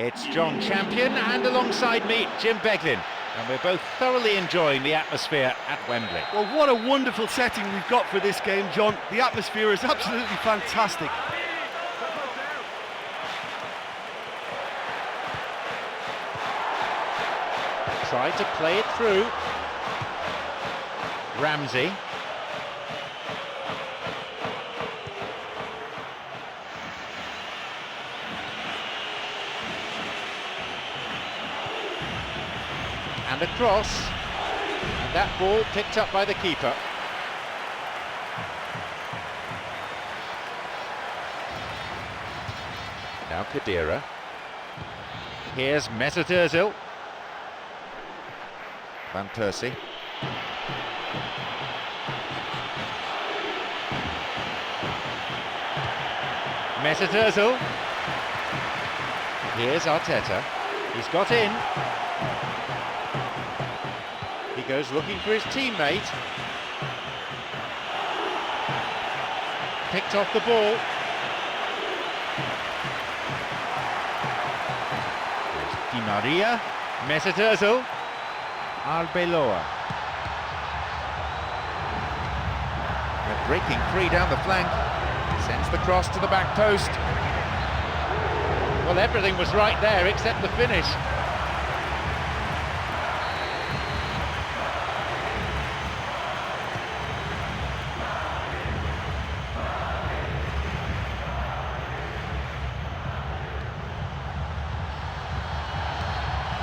It's John Champion and alongside me, Jim Beglin. And we're both thoroughly enjoying the atmosphere at Wembley. Well, what a wonderful setting we've got for this game, John. The atmosphere is absolutely fantastic. Tried to play it through. Ramsey. And across, and that ball picked up by the keeper. Now Kadira. Here's Mesut Özil. Van Persie. Mesut Özil. Here's Arteta. He's got in. He goes looking for his teammate. Picked off the ball. There's Di Maria. Mesut Özil. Arbeloa. They're breaking free down the flank. Sends the cross to the back post. Well, everything was right there except the finish.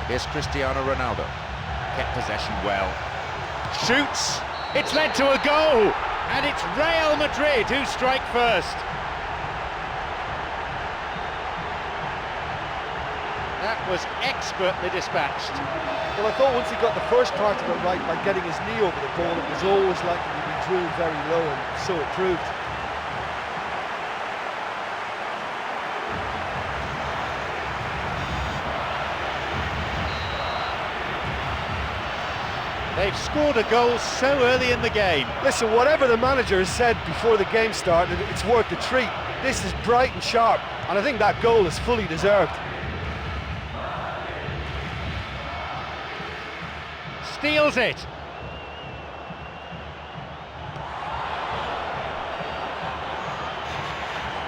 Here's Cristiano Ronaldo. Kept possession well. Shoots! It's led to a goal! And it's Real Madrid who strike first. That was expertly dispatched. Well, I thought once he got the first part of it right by getting his knee over the ball, it was always likely to be drilled very low, and so it proved. They've scored a goal so early in the game. Listen, whatever the manager has said before the game started, it's worth the treat. This is bright and sharp, and I think that goal is fully deserved. Steals it.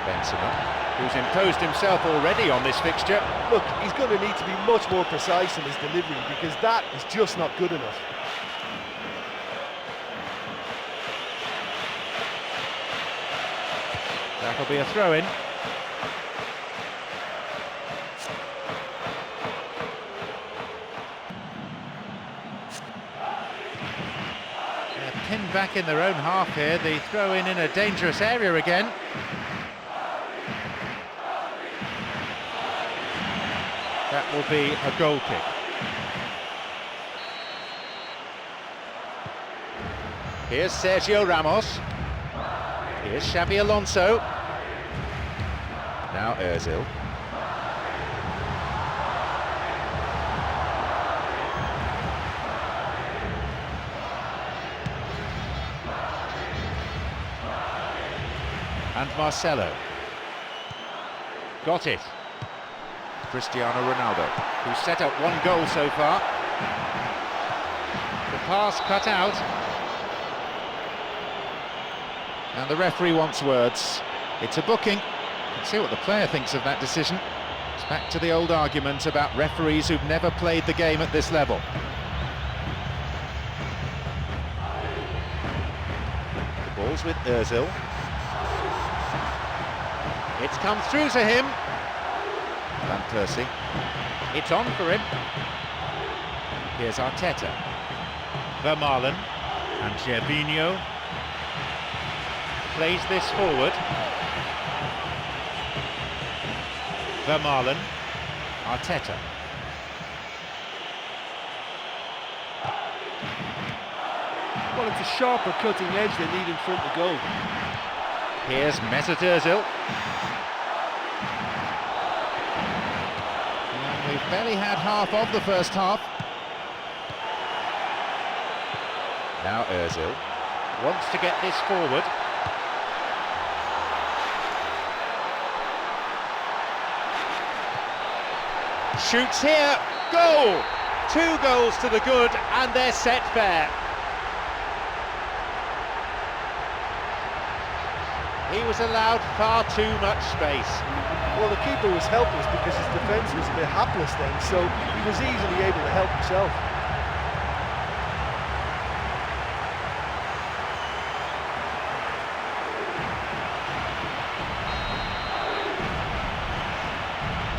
Benzema, who's imposed himself already on this fixture. Look, he's going to need to be much more precise in his delivery, because that is just not good enough. That'll be a throw-in. They're pinned back in their own half here. The throw-in in a dangerous area again. That will be a goal kick. Here's Sergio Ramos. Here's Xabi Alonso. Now Özil. And Marcelo. Got it. Cristiano Ronaldo, who's set up one goal so far. The pass cut out. And the referee wants words. It's a booking. You can see what the player thinks of that decision. It's back to the old argument about referees who've never played the game at this level. The ball's with Özil. It's come through to him. Van Persie. It's on for him. Here's Arteta. Vermaelen. And Gervinho. Plays this forward. Vermaelen. Arteta. Well, it's a sharper cutting edge they need in front of goal. Here's Mesut Özil. And we've barely had half of the first half. Now Özil wants to get this forward. Shoots here, goal! 2 goals to the good, and they're set fair. He was allowed far too much space. Well, the keeper was helpless because his defence was a bit hapless then, so he was easily able to help himself.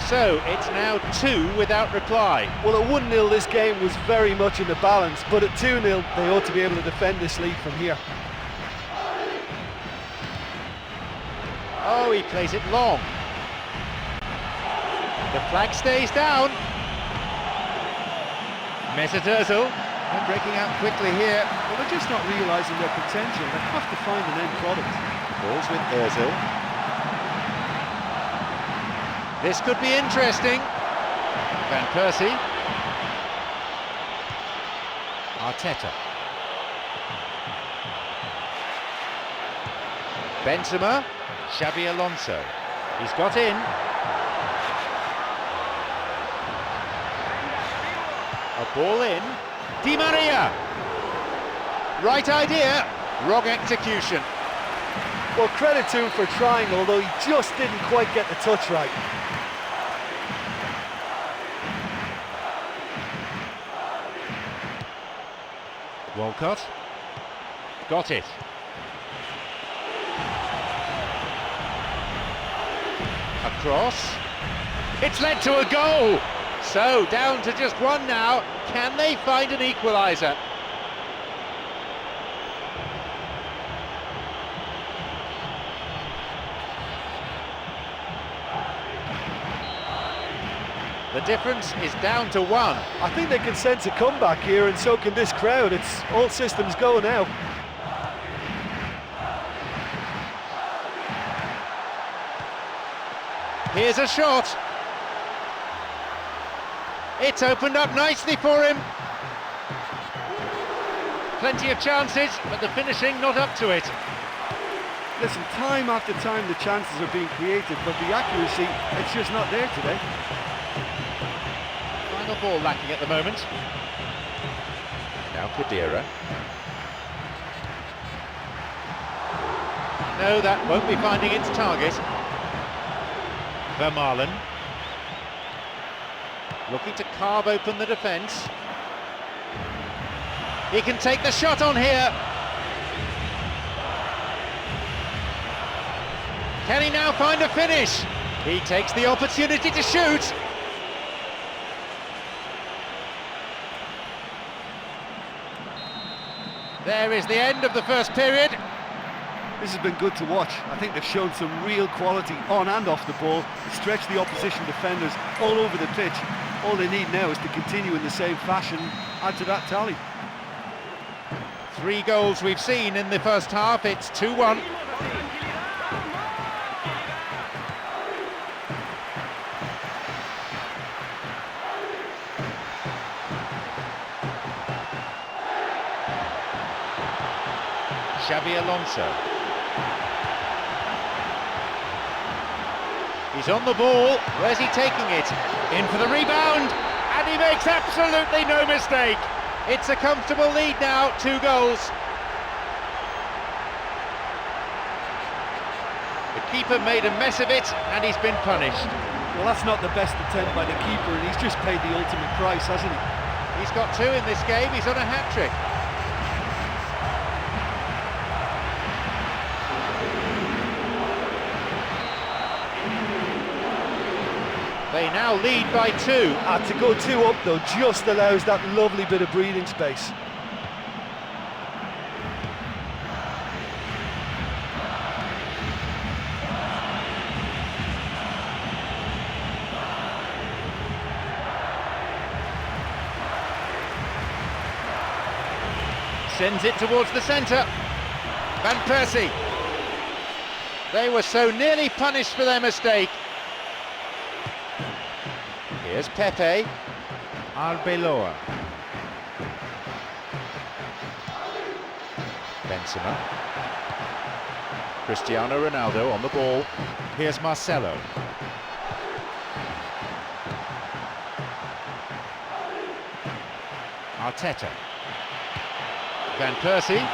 So it's now 2 without reply. Well, at 1-0 this game was very much in the balance, but at 2-0 they ought to be able to defend this lead from here. Oh, he plays it long. The flag stays down. Mesut Ozil, they're breaking out quickly here. Well, they're just not realising their potential. They have to find an end product. Balls with Ozil. This could be interesting. Van Persie. Arteta. Benzema. Xabi Alonso. He's got in. A ball in. Di Maria. Right idea. Wrong execution. Well, credit to him for trying, although he just didn't quite get the touch right. Walcott. Got it. Across. It's led to a goal! So, down to just 1 now. Can they find an equaliser? The difference is down to 1. I think they can sense a comeback here, and so can this crowd. It's all systems go now. Here's a shot. It's opened up nicely for him. Plenty of chances, but the finishing not up to it. Listen, time after time the chances are being created, but the accuracy, it's just not there today. Final ball lacking at the moment. Now Khedira. No, that won't be finding its target. Vermaelen. Looking to carve open the defence. He can take the shot on here. Can he now find a finish? He takes the opportunity to shoot. There is the end of the first period. This has been good to watch. I think they've shown some real quality on and off the ball, stretched the opposition defenders all over the pitch. All they need now is to continue in the same fashion, add to that tally. 3 goals we've seen in the first half, it's 2-1. Xabi Alonso. He's on the ball. Where's he taking it? In for the rebound, and he makes absolutely no mistake. It's a comfortable lead now, 2 goals. The keeper made a mess of it, and he's been punished. Well, that's not the best attempt by the keeper, and he's just paid the ultimate price, hasn't he? He's got 2 in this game, he's on a hat-trick. They now lead by 2. To go 2 up though just allows that lovely bit of breathing space. Sends it towards the centre. Van Persie. They were so nearly punished for their mistake. Here's Pepe. Arbeloa. Benzema. Cristiano Ronaldo on the ball. Here's Marcelo. Arteta. Van Persie.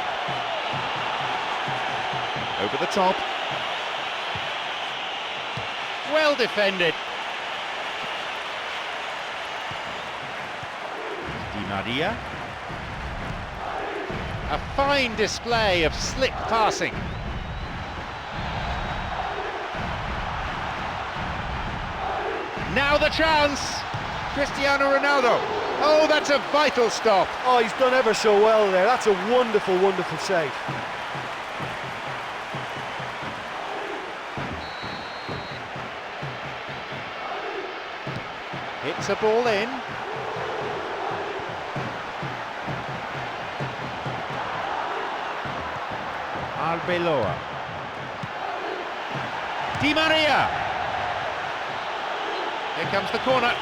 Over the top. Well defended. Di Maria. A fine display of slick passing. Now the chance! Cristiano Ronaldo. Oh, that's a vital stop. Oh, he's done ever so well there. That's a wonderful, wonderful save. Hits a ball in. Arbeloa. Di Maria. Here comes the corner.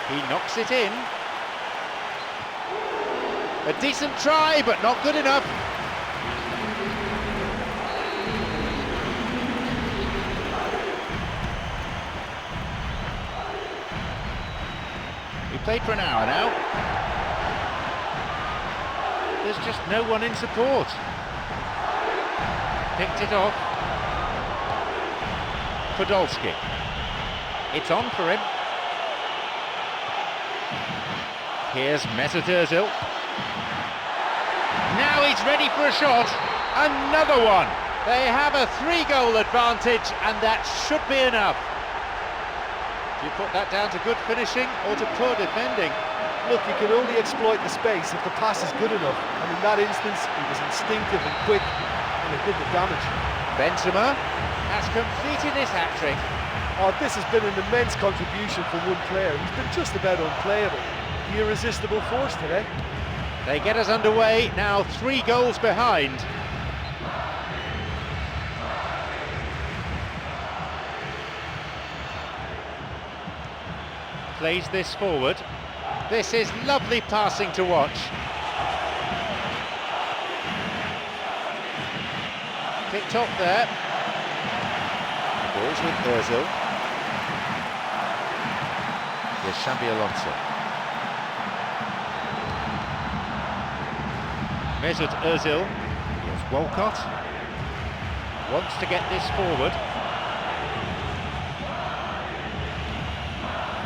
He knocks it in. A decent try, but not good enough. We played for an hour now. There's just no one in support. Picked it off. Podolski. It's on for him. Here's Mesut Ozil. Now he's ready for a shot. Another one. They have a 3-goal advantage, and that should be enough. Do you put that down to good finishing or to poor defending? Look, you can only exploit the space if the pass is good enough. And in that instance, he was instinctive and quick, and it did the damage. Benzema has completed his hat-trick. Oh, this has been an immense contribution from one player. He's been just about unplayable. The irresistible force today. They get us underway, now 3 goals behind. Plays this forward. This is lovely passing to watch. Picked up there. Balls with Ozil. Here's Xabi Alonso. Mesut Ozil. Here's Walcott. Wants to get this forward.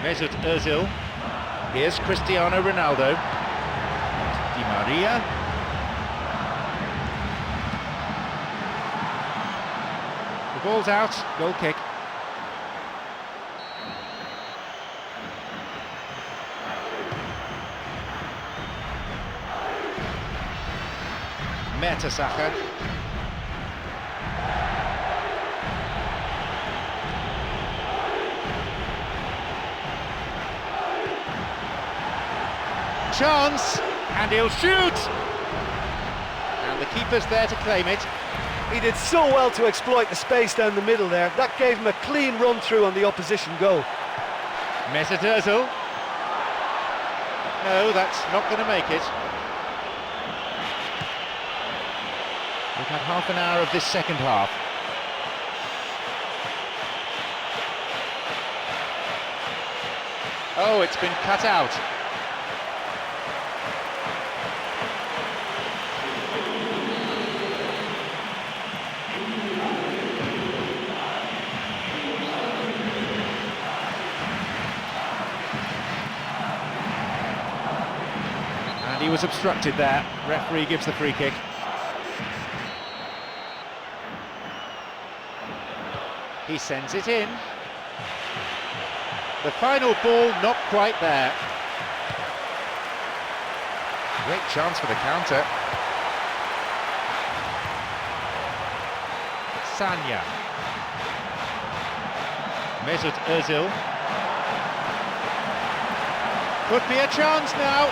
Mesut Ozil. Here's Cristiano Ronaldo. Di Maria. The ball's out, goal kick. Mertesacker. Chance, and he'll shoot! And the keeper's there to claim it. He did so well to exploit the space down the middle there. That gave him a clean run-through on the opposition goal. Mesut Ozil. No, that's not going to make it. We've had half an hour of this second half. Oh, it's been cut out. And he was obstructed there. Referee gives the free kick. He sends it in. The final ball not quite there. Great chance for the counter. Sanya. Mesut Ozil. Could be a chance now.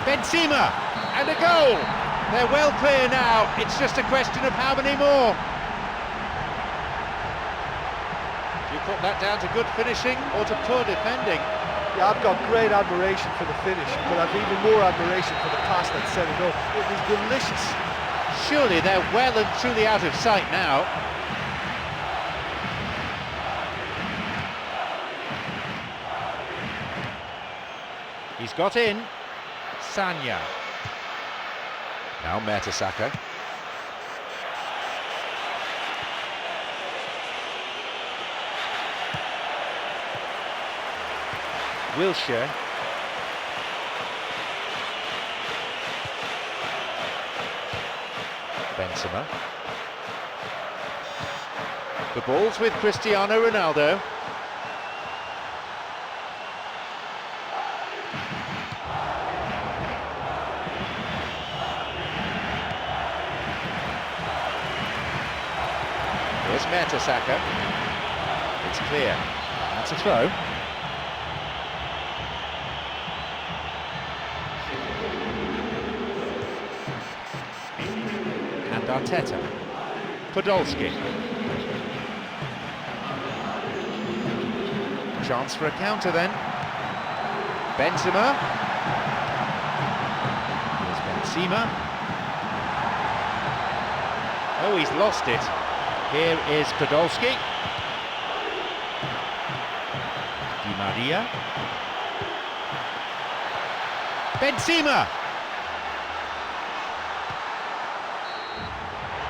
Benzema, and a goal. They're well clear now. It's just a question of how many more. Do you put that down to good finishing or to poor defending? Yeah, I've got great admiration for the finish, but I've even more admiration for the pass that set it up. It was delicious. Surely they're well and truly out of sight now. He's got in. Sanya. Now Mertesacker. Wilshere. Benzema. The ball's with Cristiano Ronaldo. Here's Mertesacker. It's clear. That's a throw. And Arteta. Podolski. Chance for a counter then. Benzema. Here's Benzema. Oh, he's lost it. Here is Podolski. Di Maria. Benzema.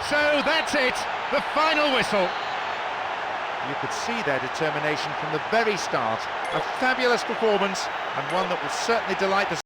So that's it, the final whistle. You could see their determination from the very start. A fabulous performance, and one that will certainly delight the